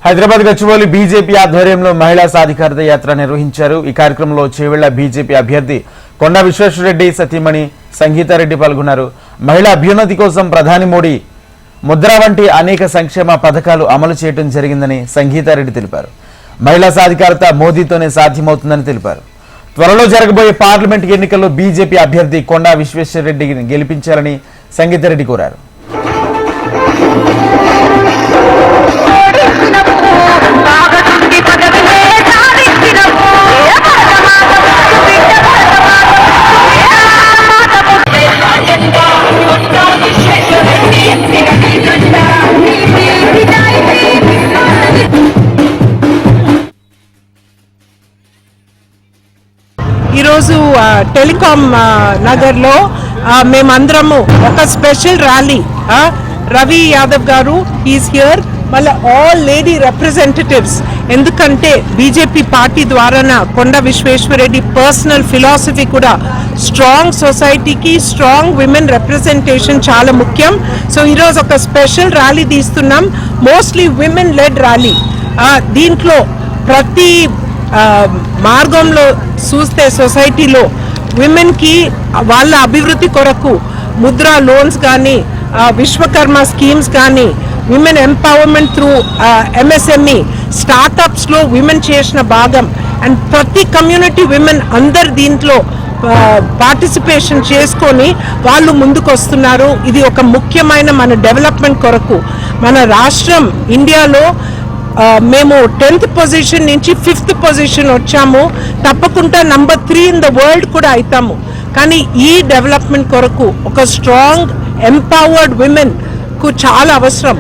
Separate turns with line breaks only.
Hyderabad Gachibowli BJP ఆధ్వర్యంలో మహిళా సాధికారత యాత్ర నిర్వహించారు. ఈ కార్యక్రమంలో చేవెళ్ల బీజేపీ అభ్యర్థి కొండా విశ్వేశ్వరరెడ్డి సతీమణి సంగీతారెడ్డి పాల్గొన్నారు. మహిళా అభ్యున్నతి కోసం ప్రధాని మోడీ ముద్ర వంటి అనేక సంక్షేమ పథకాలు అమలు చేయడం జరిగిందని సంగీతారెడ్డి తెలిపారు. మహిళా సాధికారత మోదీతోనే సాధ్యమవుతుందని తెలిపారు. త్వరలో జరగబోయే పార్లమెంట్ ఎన్నికల్లో బీజేపీ అభ్యర్థి కొండా విశ్వేశ్వరరెడ్డిని గెలిపించాలని సంగీతారెడ్డి కోరారు.
ఈరోజు టెలికాం నగర్లో మేమందరము ఒక స్పెషల్ ర్యాలీ, రవి యాదవ్ గారు ఈజ్ హియర్, మళ్ళీ ఆల్ లేడీ రిప్రజెంటేటివ్స్, ఎందుకంటే బీజేపీ పార్టీ ద్వారా కొండా విశ్వేశ్వరరెడ్డి పర్సనల్ ఫిలాసఫీ కూడా స్ట్రాంగ్ సొసైటీకి స్ట్రాంగ్ విమెన్ రిప్రజెంటేషన్ చాలా ముఖ్యం. సో ఈరోజు ఒక స్పెషల్ ర్యాలీ తీస్తున్నాం, మోస్ట్లీ విమెన్ లెడ్ ర్యాలీ. దీంట్లో ప్రతి మార్గంలో చూస్తే సొసైటీలో విమెన్కి వాళ్ళ అభివృద్ధి కొరకు ముద్రా లోన్స్ కానీ, విశ్వకర్మ స్కీమ్స్ కానీ, విమెన్ ఎంపవర్మెంట్ త్రూ ఎంఎస్ఎంఈ స్టార్టప్స్లో విమెన్ చేసిన భాగం అండ్ ప్రతి కమ్యూనిటీ విమెన్ అందరు దీంట్లో పార్టిసిపేషన్ చేసుకొని వాళ్ళు ముందుకు వస్తున్నారు. ఇది ఒక ముఖ్యమైన మన డెవలప్మెంట్ కొరకు. మన రాష్ట్రం ఇండియాలో మేము 10th పొజిషన్ నుంచి 5th పొజిషన్ వచ్చాము, తప్పకుండా నంబర్ 3 ఇన్ ద వరల్డ్ కూడా అవుతాము. కానీ ఈ డెవలప్మెంట్ కొరకు ఒక స్ట్రాంగ్ ఎంపవర్డ్ విమెన్ కు చాలా అవసరం.